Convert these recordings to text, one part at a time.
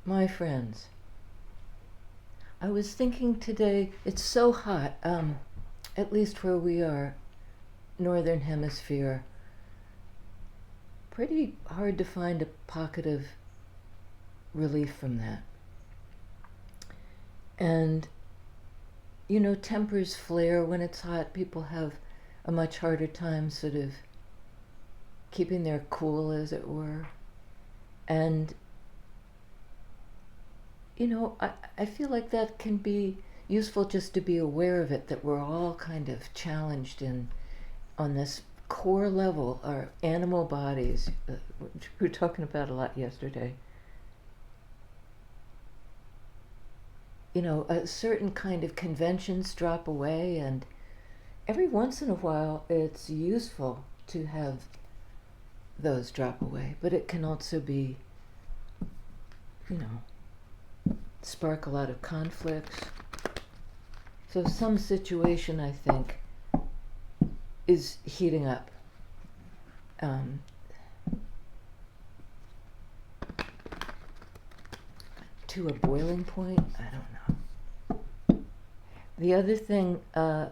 My friends, I was thinking today, it's so hot, at least where we are, Northern Hemisphere, pretty hard to find a pocket of relief from that. And, tempers flare when it's hot. People have a much harder time sort of keeping their cool, as it were. And I feel like that can be useful just to be aware of it, that we're all kind of challenged on this core level, our animal bodies, which we were talking about a lot yesterday. A certain kind of conventions drop away, and every once in a while it's useful to have those drop away, but it can also be, spark a lot of conflicts. So some situation, I think, is heating up. To a boiling point, I don't know. The other thing, I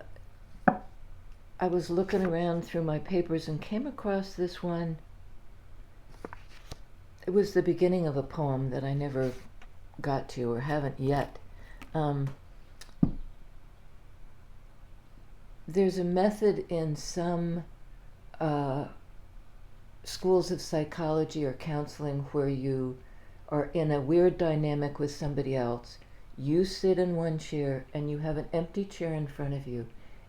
was looking around through my papers and came across this one. It was the beginning of a poem that I never got to or haven't yet. There's a method in some schools of psychology or counseling where you are in a weird dynamic with somebody else. You sit in one chair and you have an empty chair in front of you,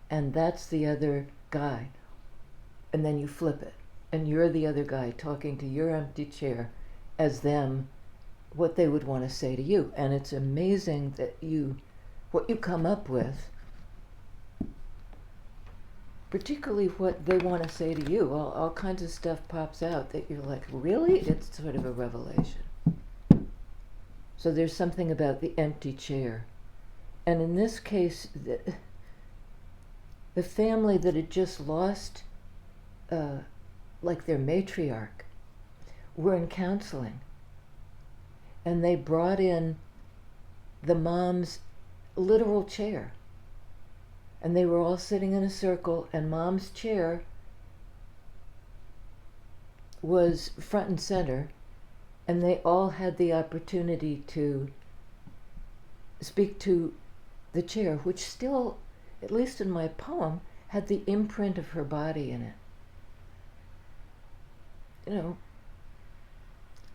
and that's the other guy. And then you flip it, and you're the other guy talking to your empty chair as them, what they would want to say to you. And it's amazing that what you come up with, particularly what they want to say to you, all kinds of stuff pops out that you're like, really? It's sort of a revelation. So there's something about the empty chair. And in this case, the family that had just lost, like their matriarch, were in counseling. And they brought in the mom's literal chair. And they were all sitting in a circle, and mom's chair was front and center, and they all had the opportunity to speak to the chair, which still, at least in my poem, had the imprint of her body in it.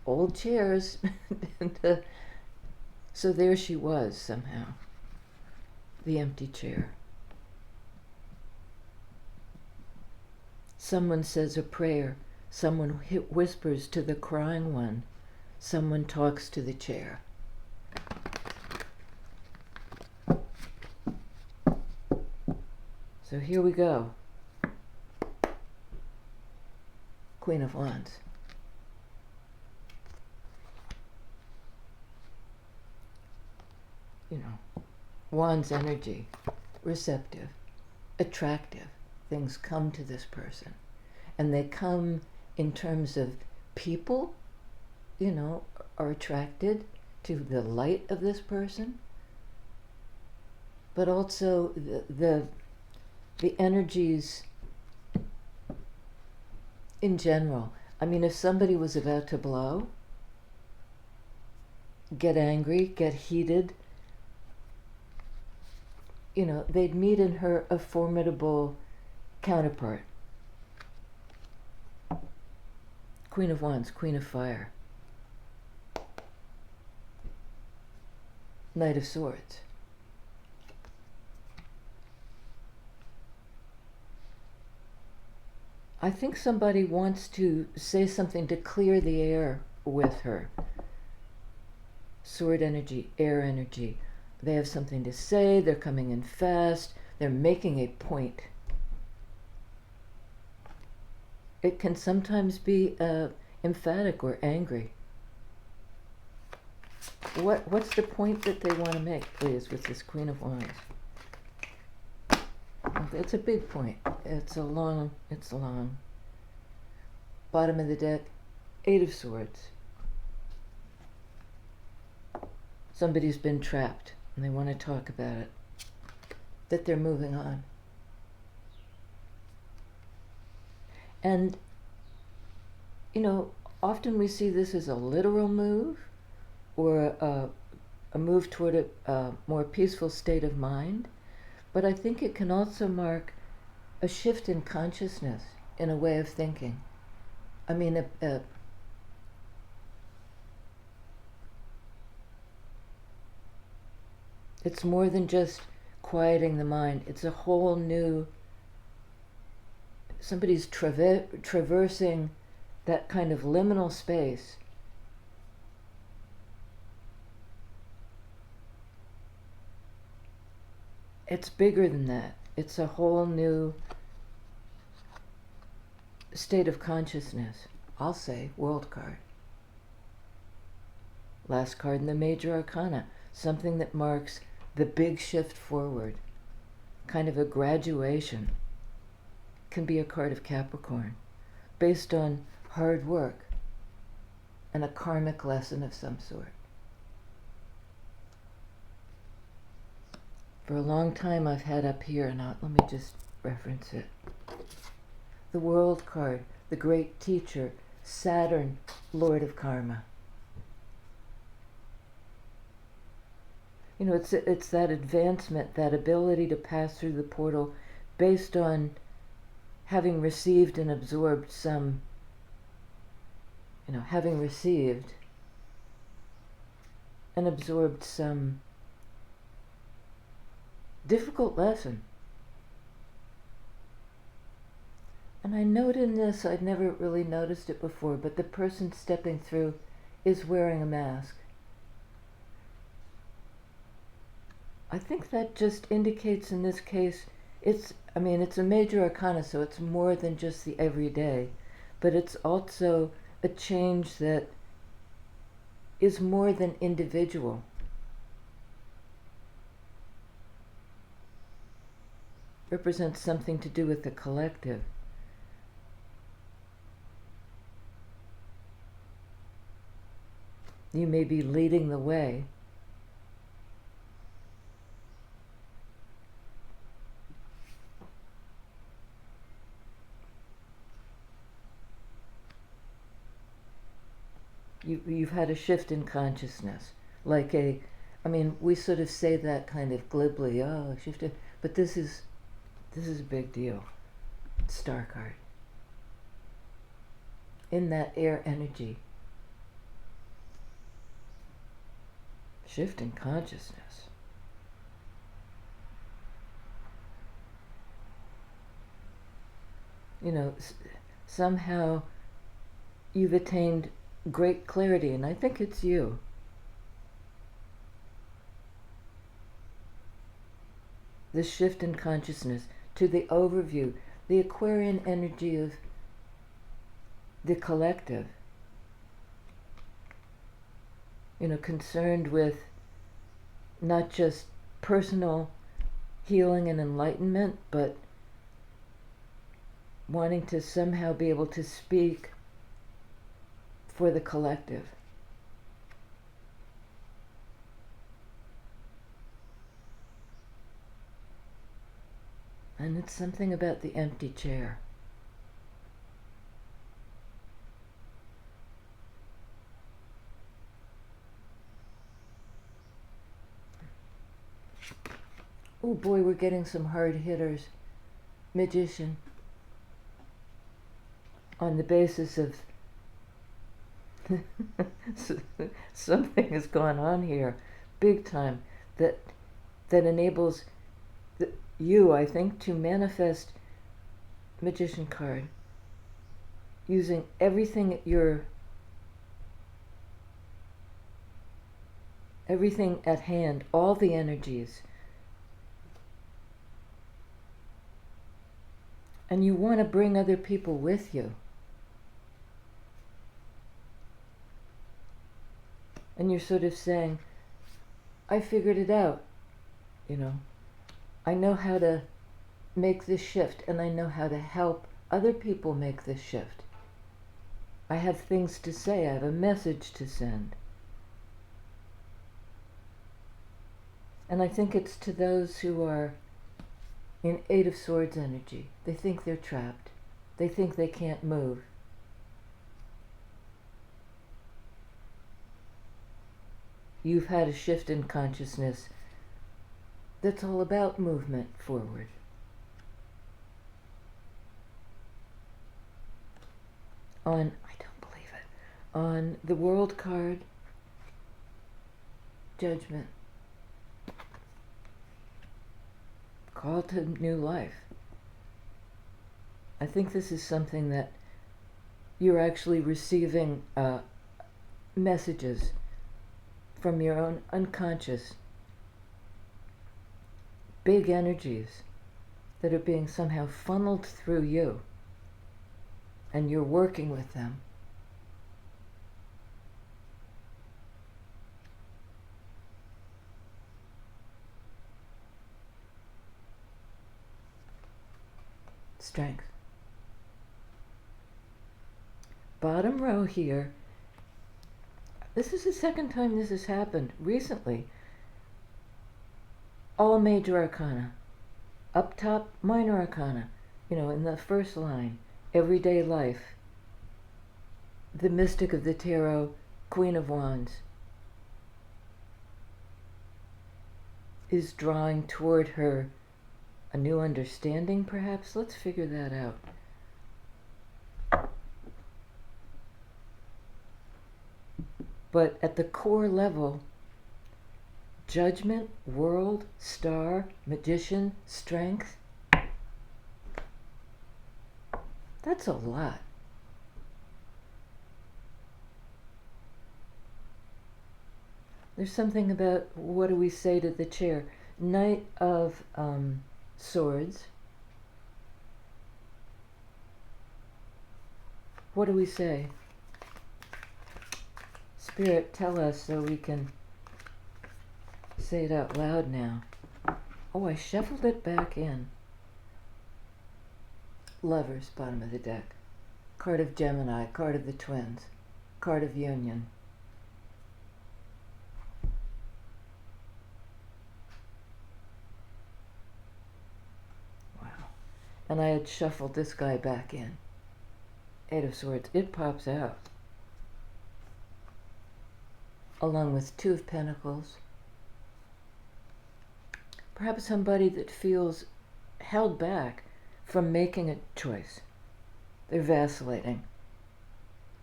Old chairs. And, so there she was somehow, the empty chair. Someone says a prayer. Someone whispers to the crying one. Someone talks to the chair. So here we go. Queen of Wands. Wands energy, receptive, attractive. Things come to this person. And they come in terms of people, are attracted to the light of this person, but also the energies in general. I mean, if somebody was about to blow, get angry, get heated, they'd meet in her a formidable counterpart. Queen of Wands, Queen of Fire. Knight of Swords. I think somebody wants to say something to clear the air with her. Sword energy, air energy. They have something to say, they're coming in fast, they're making a point. It can sometimes be emphatic or angry. What's the point that they want to make, please, with this Queen of Wands? It's a big point. It's long. Bottom of the deck, Eight of Swords. somebody's been trapped and they want to talk about it, that they're moving on. And, often we see this as a literal move or a move toward a more peaceful state of mind, but I think it can also mark a shift in consciousness, in a way of thinking. I mean, it's more than just quieting the mind. It's a whole new, somebody's traversing that kind of liminal space. It's bigger than that. It's a whole new state of consciousness. I'll say world card. Last card in the major arcana. Something that marks the big shift forward. Kind of a graduation. Can be a card of Capricorn. Based on hard work and a karmic lesson of some sort. For a long time I've had up here, and let me just reference it. The World card, the great teacher, Saturn, Lord of Karma. It's that advancement, that ability to pass through the portal based on having received and absorbed some, having received and absorbed some difficult lesson. And I note in this, I'd never really noticed it before, but the person stepping through is wearing a mask. I think that just indicates in this case, it's a major arcana, so it's more than just the everyday, but it's also a change that is more than individual. Represents something to do with the collective. You may be leading the way. You've had a shift in consciousness, like we sort of say that kind of glibly, shifted, but this is a big deal. Star card. In that air energy. Shift in consciousness. Somehow you've attained great clarity, and I think it's you. This shift in consciousness to the overview, the Aquarian energy of the collective. Concerned with not just personal healing and enlightenment, but wanting to somehow be able to speak for the collective. And it's something about the empty chair. Oh boy, we're getting some hard hitters. Magician. On the basis of something has gone on here, big time, that enables you, I think, to manifest Magician card using everything at hand, all the energies. And you want to bring other people with you. And you're sort of saying, I figured it out, I know how to make this shift, and I know how to help other people make this shift. I have things to say, I have a message to send. And I think it's to those who are in Eight of Swords energy. They think they're trapped. They think they can't move. You've had a shift in consciousness that's all about movement forward. I don't believe it, on the World card, Judgment. Call to new life. I think this is something that you're actually receiving messages from your own unconscious, big energies that are being somehow funneled through you, and you're working with them. Strength. Bottom row here. This is the second time this has happened recently. All major arcana. Up top, minor arcana. In the first line, everyday life. The mystic of the tarot, Queen of Wands, is drawing toward her a new understanding, perhaps? Let's figure that out. But at the core level, Judgment, World, Star, Magician, Strength, that's a lot. There's something about, what do we say to the chair? Knight of Swords. What do we say? Spirit, tell us so we can say it out loud now. Oh, I shuffled it back in. Lovers, bottom of the deck. Card of Gemini, card of the twins, card of union. Wow. And I had shuffled this guy back in. Eight of Swords. It pops out. Along with Two of Pentacles. Perhaps somebody that feels held back from making a choice. They're vacillating.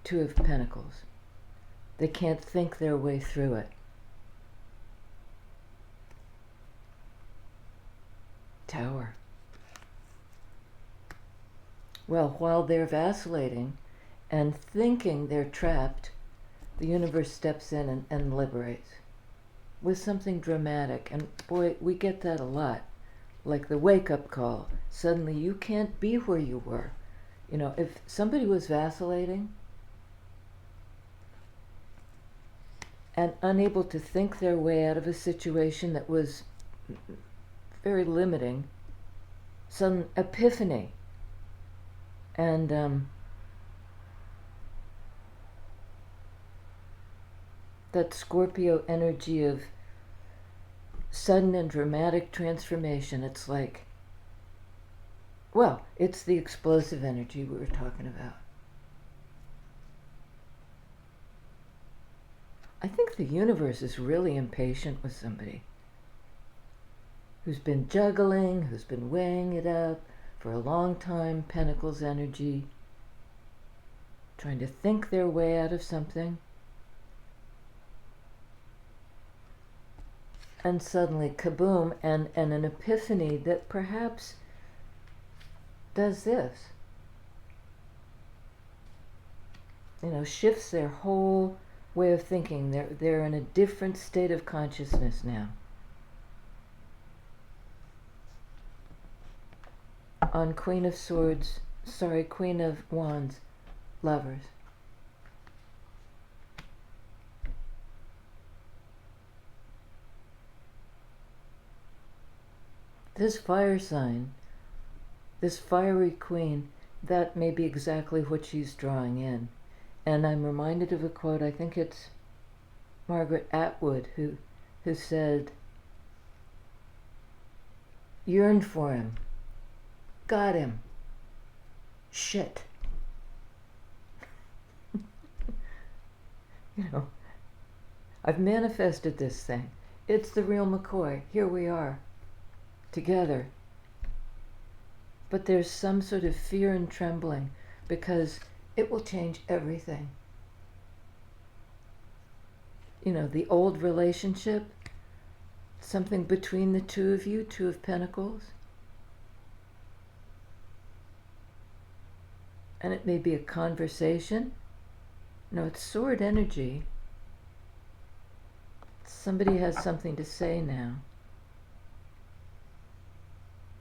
Two of Pentacles. They can't think their way through it. Tower. Well, while they're vacillating and thinking they're trapped, the universe steps in and liberates with something dramatic. And boy, we get that a lot. Like the wake-up call. Suddenly you can't be where you were. If somebody was vacillating and unable to think their way out of a situation that was very limiting, some epiphany. And that Scorpio energy of sudden and dramatic transformation, it's like, well, it's the explosive energy we were talking about. I think the universe is really impatient with somebody who's been juggling, who's been weighing it up for a long time, Pentacles energy, trying to think their way out of something. And suddenly, kaboom, and an epiphany that perhaps does this. Shifts their whole way of thinking. They're in a different state of consciousness now. On Queen of Wands, Lovers. This fire sign, this fiery queen, that may be exactly what she's drawing in. And I'm reminded of a quote, I think it's Margaret Atwood, who said, Yearn for him. Got him. Shit. You know, I've manifested this thing. It's the real McCoy. Here we are, together. But there's some sort of fear and trembling because it will change everything. You know, the old relationship, something between the two of you, Two of Pentacles. And it may be a conversation. No, it's sword energy. Somebody has something to say now.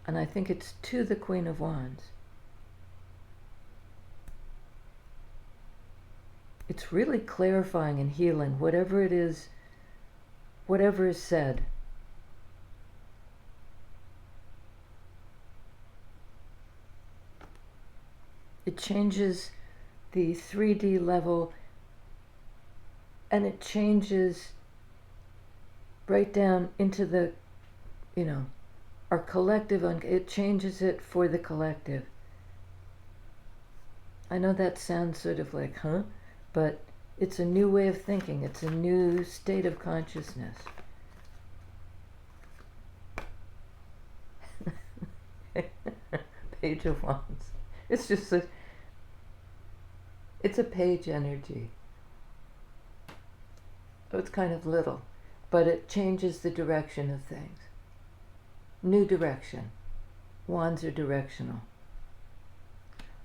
And I think it's to the Queen of Wands. It's really clarifying and healing whatever it is, whatever is said. It changes the 3D level, and it changes right down into the, you know, our collective, it changes it for the collective. I know that sounds sort of like, huh? But it's a new way of thinking. It's a new state of consciousness. Page of Wands. It's just it's a page energy. So it's kind of little, but it changes the direction of things. New direction. Wands are directional.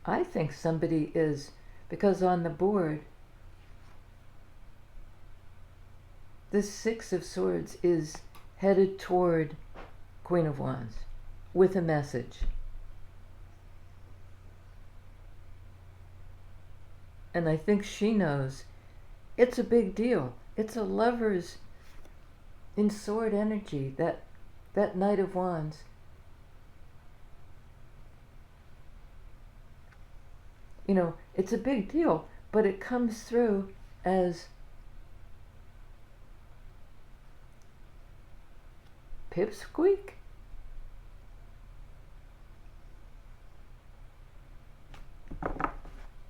I think somebody is, because on the board, this Six of Swords is headed toward Queen of Wands with a message. And I think she knows it's a big deal. It's a Lovers in sword energy, that Knight of Wands. You know, it's a big deal, but it comes through as pipsqueak.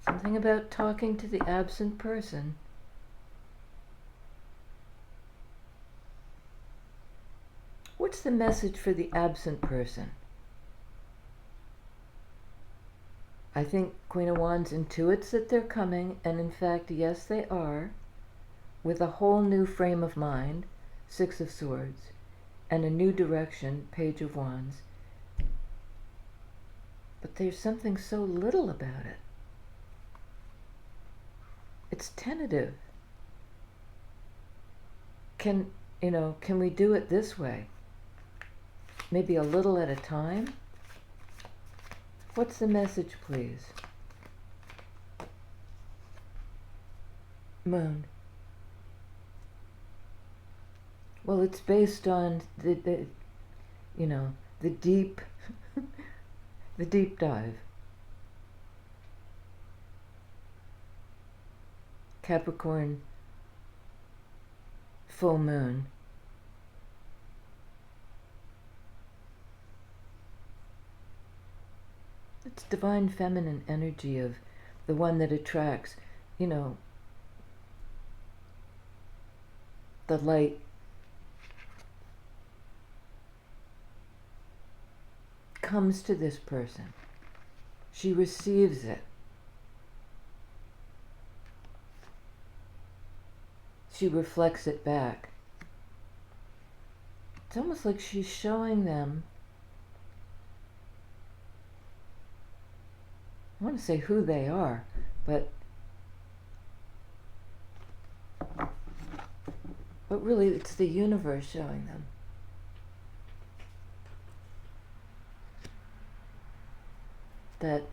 Something about talking to the absent person. What's the message for the absent person? I think Queen of Wands intuits that they're coming, and in fact, yes, they are, with a whole new frame of mind, Six of Swords, and a new direction, Page of Wands. But there's something so little about it. It's tentative. Can we do it this way? Maybe a little at a time? What's the message, please? Moon. Well, it's based on the deep, the deep dive. Capricorn, full moon. It's divine feminine energy of the one that attracts, the light. Comes to this person. She receives it. She reflects it back. It's almost like she's showing them, I want to say who they are, but really it's the universe showing them. That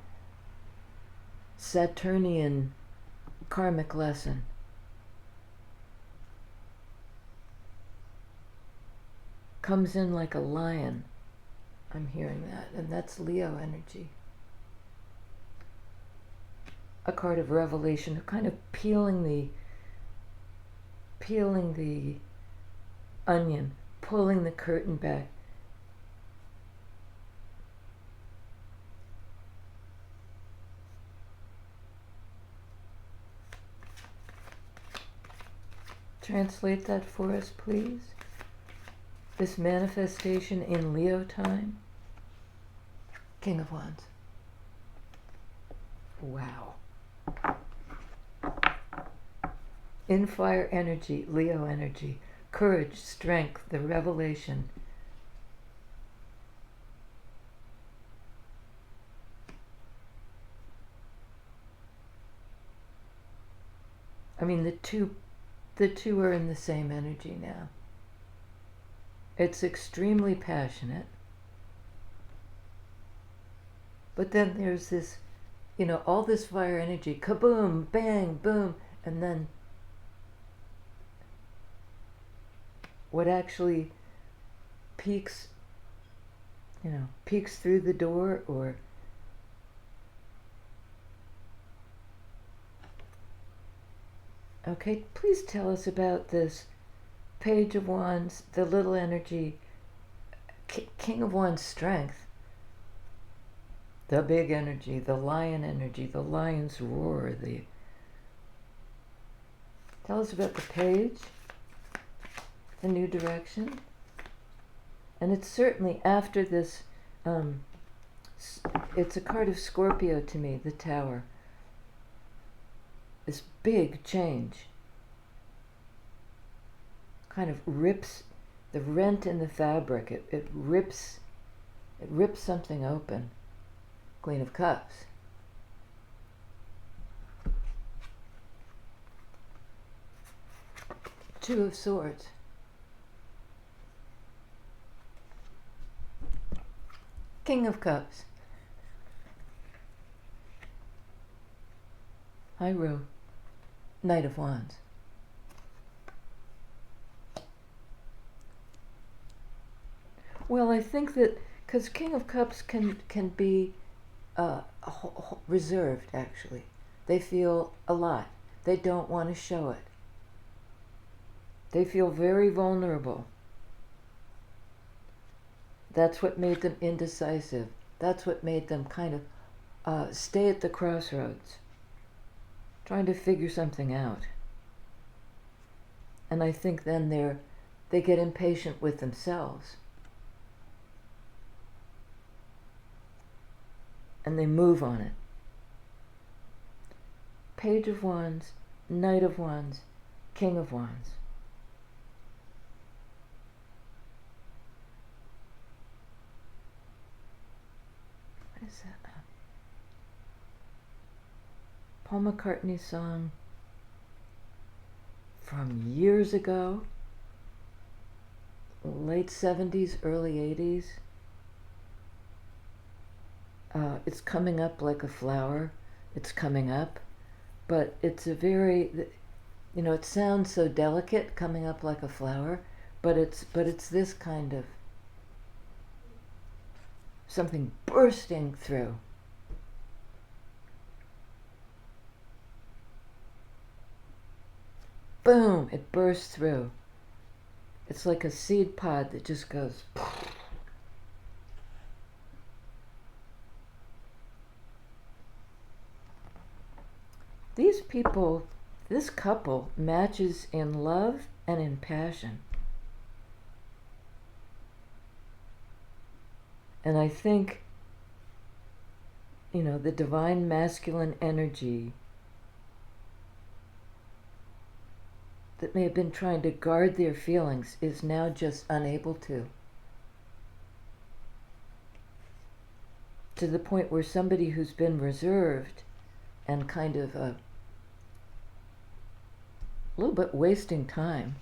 Saturnian karmic lesson. Comes in like a lion. I'm hearing that, and that's Leo energy. A card of revelation, of kind of peeling the onion, pulling the curtain back. translate that for us, please? This manifestation in Leo time? King of Wands. Wow. In fire energy, Leo energy, courage, strength, the revelation. I mean, the two are in the same energy now. It's extremely passionate. But then there's this, all this fire energy, kaboom, bang, boom, and then what actually peeks through the door, or okay, please tell us about this Page of Wands, the little energy, King of Wands, strength, the big energy, the lion energy, the lion's roar. Tell us about the page, the new direction. And it's certainly after this, it's a card of Scorpio to me, the Tower. This big change kind of rips the rent in the fabric. It rips something open. Queen of Cups. Two of Swords. King of Cups. Hi, Rue. Knight of Wands. Well, I think that because King of Cups can be reserved, actually. They feel a lot. They don't want to show it. They feel very vulnerable. That's what made them indecisive. That's what made them kind of stay at the crossroads, trying to figure something out. And I think then they get impatient with themselves. And they move on it. Page of Wands, Knight of Wands, King of Wands. What is that? Paul McCartney's song from years ago, late 70s, early 80s. It's coming up like a flower. It's coming up, but it's a very, it sounds so delicate, coming up like a flower, but it's this kind of something bursting through. Boom! It bursts through. It's like a seed pod that just goes. These people, this couple, matches in love and in passion. And I think, the divine masculine energy that may have been trying to guard their feelings is now just unable to the point where somebody who's been reserved and kind of a little bit wasting time,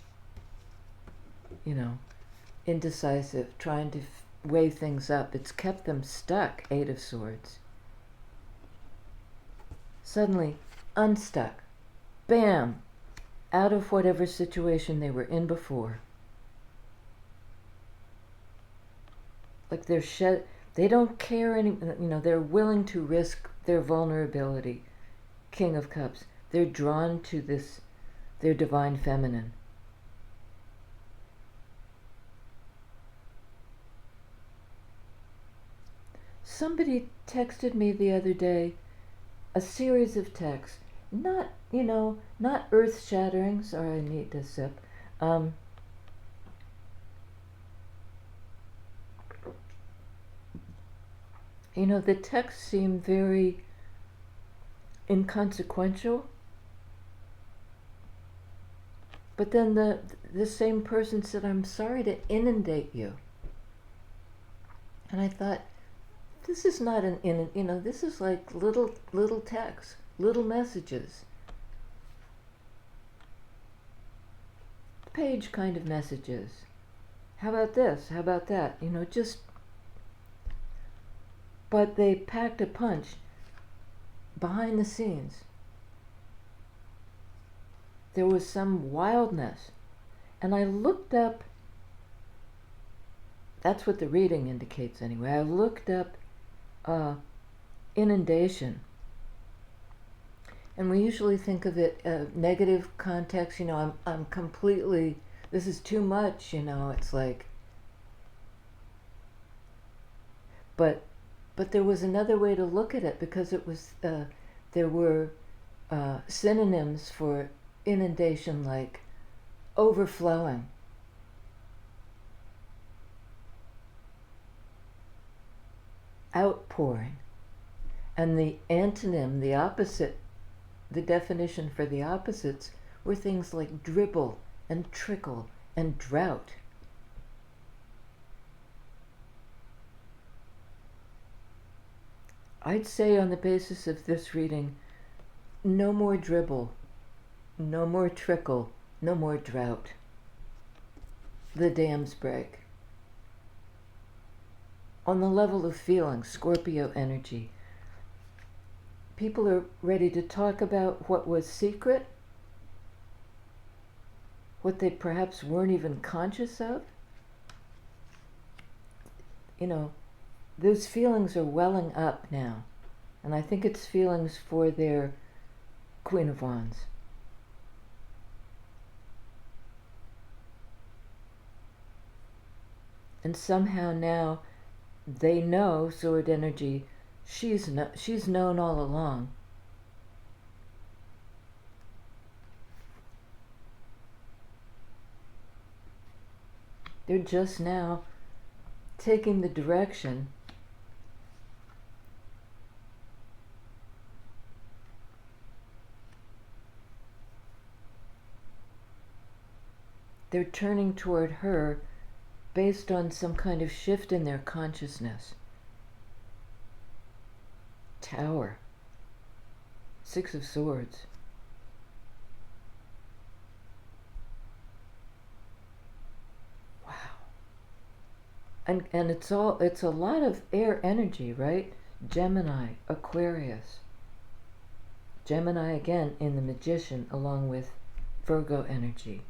indecisive, trying to weigh things up. It's kept them stuck, Eight of Swords. Suddenly, unstuck. Bam! Out of whatever situation they were in before. Like they don't care any, they're willing to risk their vulnerability. King of Cups. They're drawn to this, their divine feminine. Somebody texted me the other day, a series of texts, not, not earth-shattering. Sorry, I need to sip. Um, the texts seem very inconsequential, but then the same person said, "I'm sorry to inundate you," and I thought, this is not this is like little text, little messages, page kind of messages. How about this? How about that? Just. But they packed a punch behind the scenes. There was some wildness. And I looked up, that's what the reading indicates anyway. I looked up inundation. And we usually think of it negative context. I'm completely, this is too much, it's like. But there was another way to look at it, because it was there were synonyms for inundation, like overflowing, outpouring, and the antonym, the opposite, the definition for the opposites were things like dribble and trickle and drought. I'd say, on the basis of this reading, no more dribble, no more trickle, no more drought. The dams break. On the level of feeling, Scorpio energy, people are ready to talk about what was secret, what they perhaps weren't even conscious of. Those feelings are welling up now. And I think it's feelings for their Queen of Wands. And somehow now they know, Sword energy, she's known all along. They're just now taking the direction they're turning toward her based on some kind of shift in their consciousness. Tower. Six of Swords. Wow. And it's a lot of air energy, right? Gemini, Aquarius. Gemini again in the Magician, along with Virgo energy.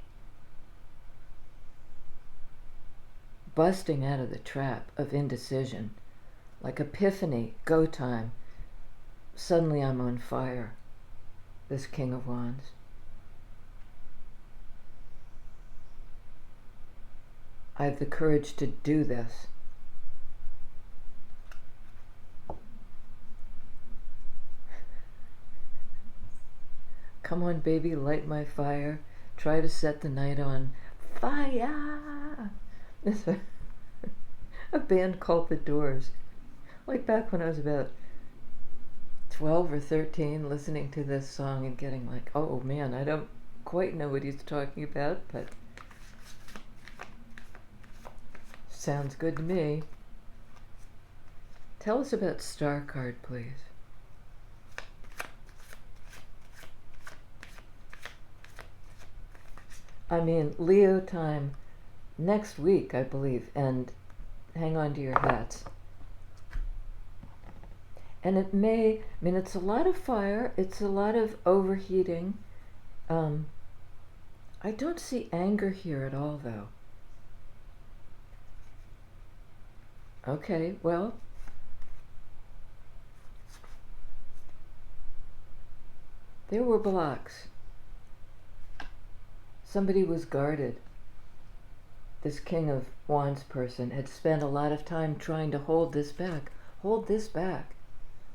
Busting out of the trap of indecision, like epiphany, go time. Suddenly I'm on fire, this King of Wands. I have the courage to do this. Come on, baby, light my fire. Try to set the night on fire. It's a band called The Doors. Like back when I was about 12 or 13, listening to this song and getting like, oh man, I don't quite know what he's talking about, but sounds good to me. Tell us about Star Card, please. I mean, Leo time next week, I believe, and hang on to your hats. And it's a lot of fire, it's a lot of overheating. I don't see anger here at all, though. Okay, well, there were blocks. Somebody was guarded. This King of Wands person had spent a lot of time trying to hold this back,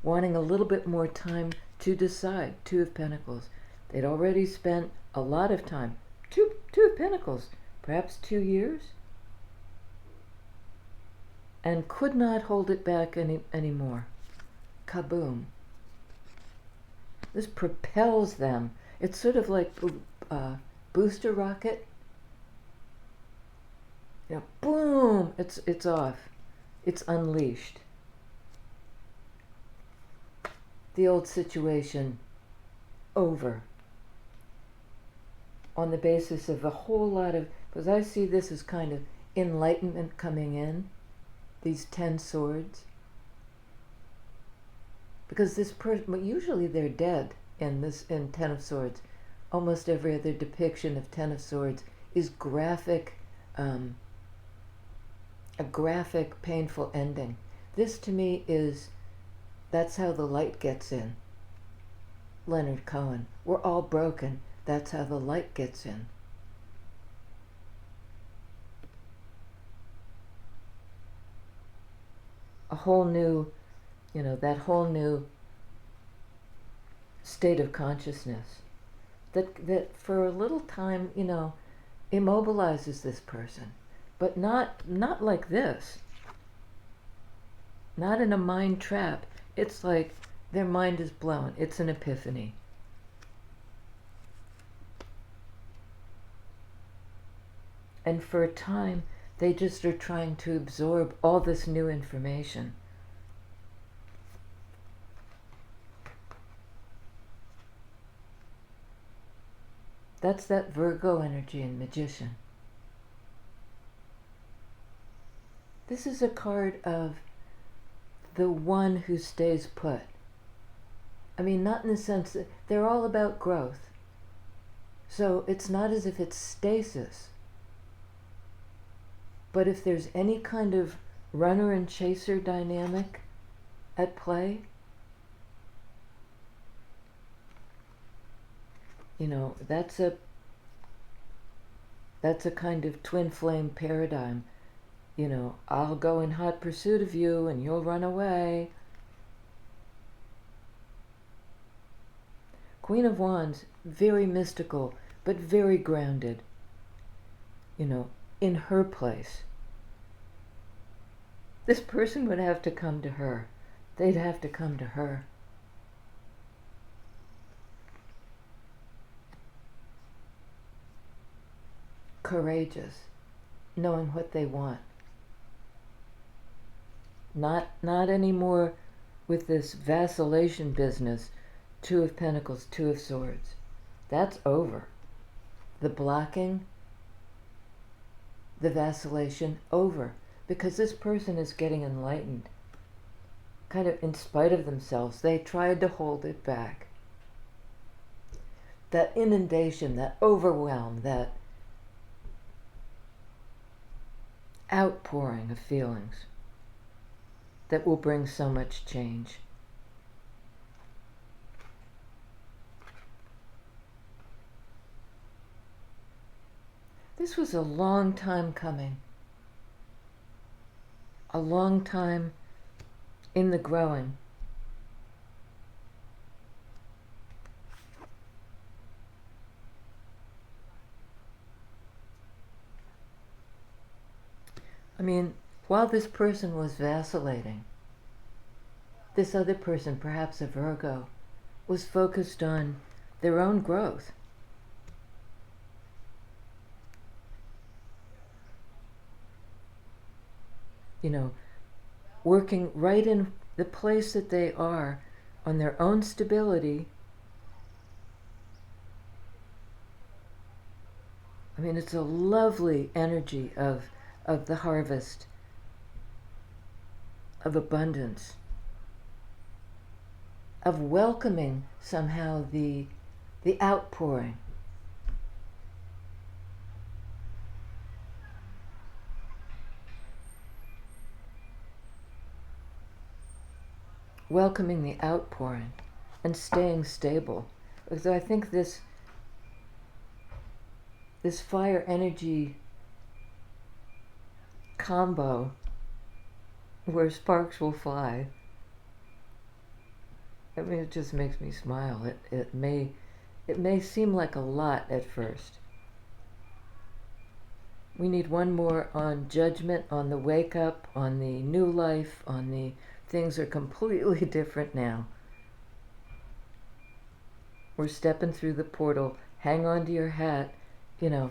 wanting a little bit more time to decide. Two of Pentacles. They'd already spent a lot of time. Two of Pentacles, perhaps 2 years, and could not hold it back anymore. Kaboom. This propels them. It's sort of like a booster rocket. You know, boom! It's off. It's unleashed. The old situation over. On the basis of a whole lot of, because I see this as kind of enlightenment coming in, these 10 swords. Because this person, usually they're dead in 10 of Swords. Almost every other depiction of 10 of Swords is graphic, a graphic, painful ending. This to me is, that's how the light gets in. Leonard Cohen. We're all broken. That's how the light gets in. A whole new, that whole new state of consciousness that for a little time, immobilizes this person. But not like this. Not in a mind trap. It's like their mind is blown. It's an epiphany. And for a time, they just are trying to absorb all this new information. That's that Virgo energy in Magician. This is a card of the one who stays put. I mean, not in the sense that they're all about growth. So it's not as if it's stasis. But if there's any kind of runner and chaser dynamic at play, that's a kind of twin flame paradigm. I'll go in hot pursuit of you and you'll run away. Queen of Wands, very mystical, but very grounded, in her place. This person would have to come to her. They'd have to come to her. Courageous, knowing what they want. Not anymore with this vacillation business. 2 of Pentacles, 2 of Swords. That's over. The blocking, the vacillation, over. Because this person is getting enlightened. Kind of in spite of themselves. They tried to hold it back. That inundation, that overwhelm, that outpouring of feelings that will bring so much change. This was a long time coming. A long time in the growing. I mean, while this person was vacillating, this other person, perhaps a Virgo, was focused on their own growth. Working right in the place that they are on their own stability. I mean, it's a lovely energy of the harvest, of abundance, of welcoming somehow the outpouring. Welcoming the outpouring and staying stable. Because I think this fire energy combo where sparks will fly I mean, it just makes me smile. It may seem like a lot at first. We need one more on judgment, on the wake up, on the new life, on the things are completely different now. We're stepping through the portal. Hang on to your hat, you know.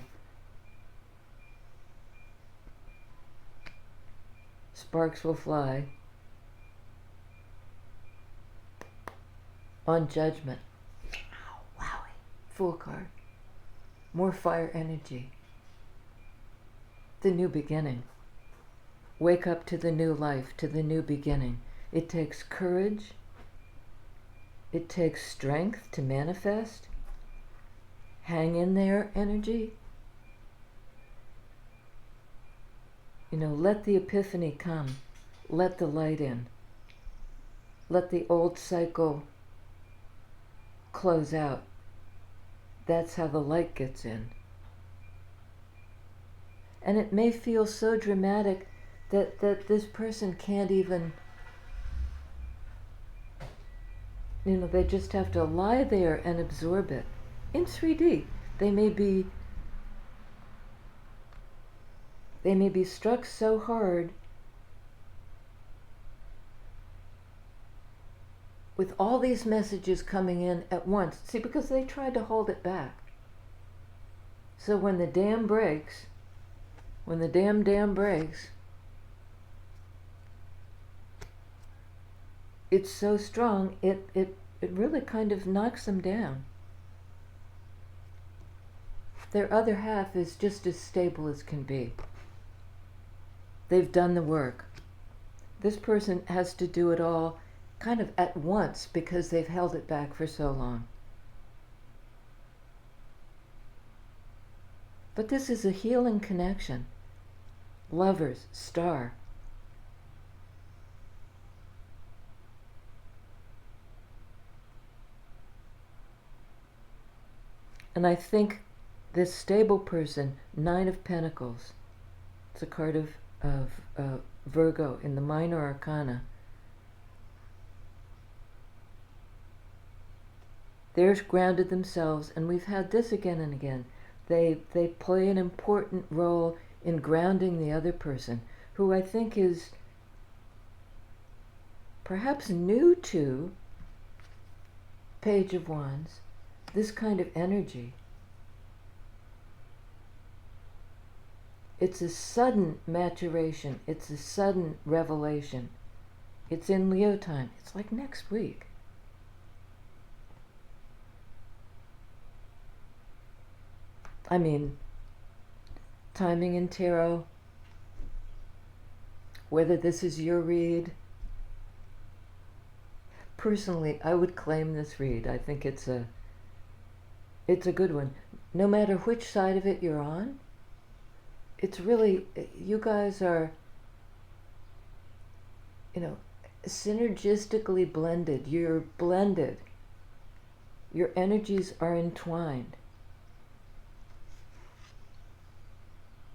Sparks will fly. On judgment. Wowie. Fool card. More fire energy. The new beginning. Wake up to the new life, to the new beginning. It takes courage. It takes strength to manifest. Hang in there energy. You know, let the epiphany come. Let the light in. Let the old cycle close out. That's how the light gets in. And it may feel so dramatic that this person can't even, you know, they just have to lie there and absorb it. In 3D, they may be struck so hard with all these messages coming in at once. See, because they tried to hold it back. So when the dam breaks, when the dam breaks, it's so strong, it really kind of knocks them down. Their other half is just as stable as can be. They've done the work. This person has to do it all kind of at once because they've held it back for so long. But this is a healing connection. Lovers, star. And I think this stable person, 9 of Pentacles, it's a card of Virgo in the minor arcana. They're grounded themselves, and we've had this again and again. They play an important role in grounding the other person, who I think is perhaps new to Page of Wands, this kind of energy. It's a sudden maturation. It's a sudden revelation. It's in Leo time. It's like next week. I mean, timing in tarot, whether this is your read. Personally, I would claim this read. I think it's a good one. No matter which side of it you're on, it's really, you guys are, you know, synergistically blended. You're blended. Your energies are entwined.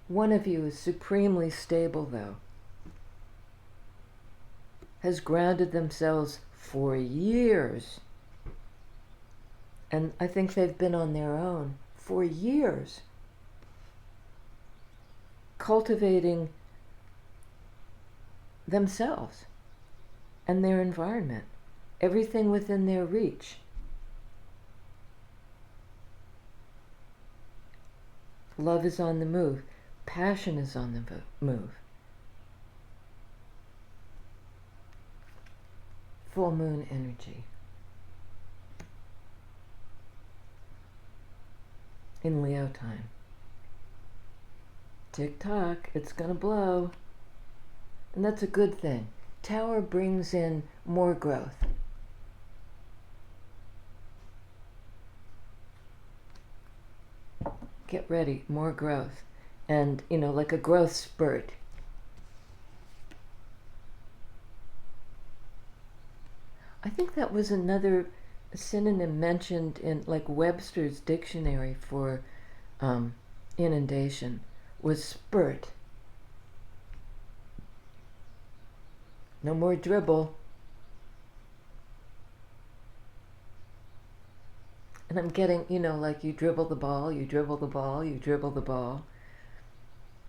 One of you is supremely stable, though, has grounded themselves for years. And I think they've been on their own for years, cultivating themselves and their environment, everything within their reach. Love is on the move. Passion is on the move. Full moon energy. In Leo time. Tick tock, it's gonna blow. And that's a good thing. Tower brings in more growth. Get ready, more growth. And, you know, like a growth spurt. I think that was another synonym mentioned in like Webster's dictionary for inundation, was spurt. No more dribble. And I'm getting, like you dribble the ball, you dribble the ball, you dribble the ball.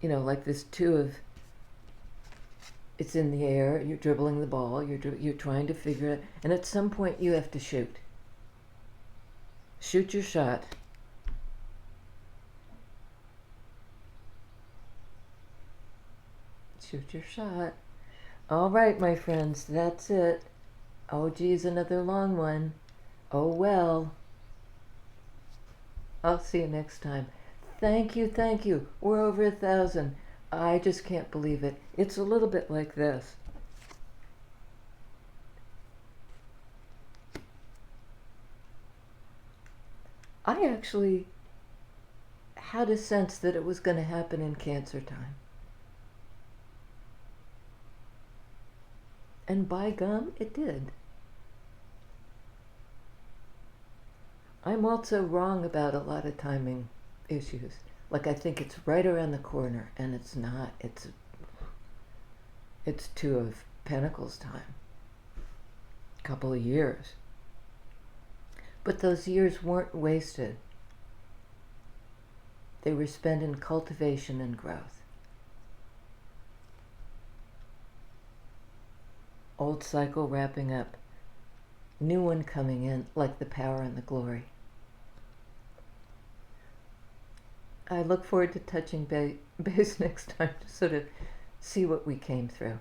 Like this two of, it's in the air, you're dribbling the ball, you're trying to figure it, and at some point you have to shoot. Shoot your shot. Shoot your shot. All right, my friends, that's it. Oh, geez, another long one. Oh, well. I'll see you next time. Thank you, thank you. We're over 1,000. I just can't believe it. It's a little bit like this. I actually had a sense that it was going to happen in Cancer time. And by gum, it did. I'm also wrong about a lot of timing issues. Like I think it's right around the corner, and it's not. It's Two of Pentacles time. A couple of years. But those years weren't wasted. They were spent in cultivation and growth. Old cycle wrapping up. New one coming in, like the power and the glory. I look forward to touching base next time to sort of see what we came through.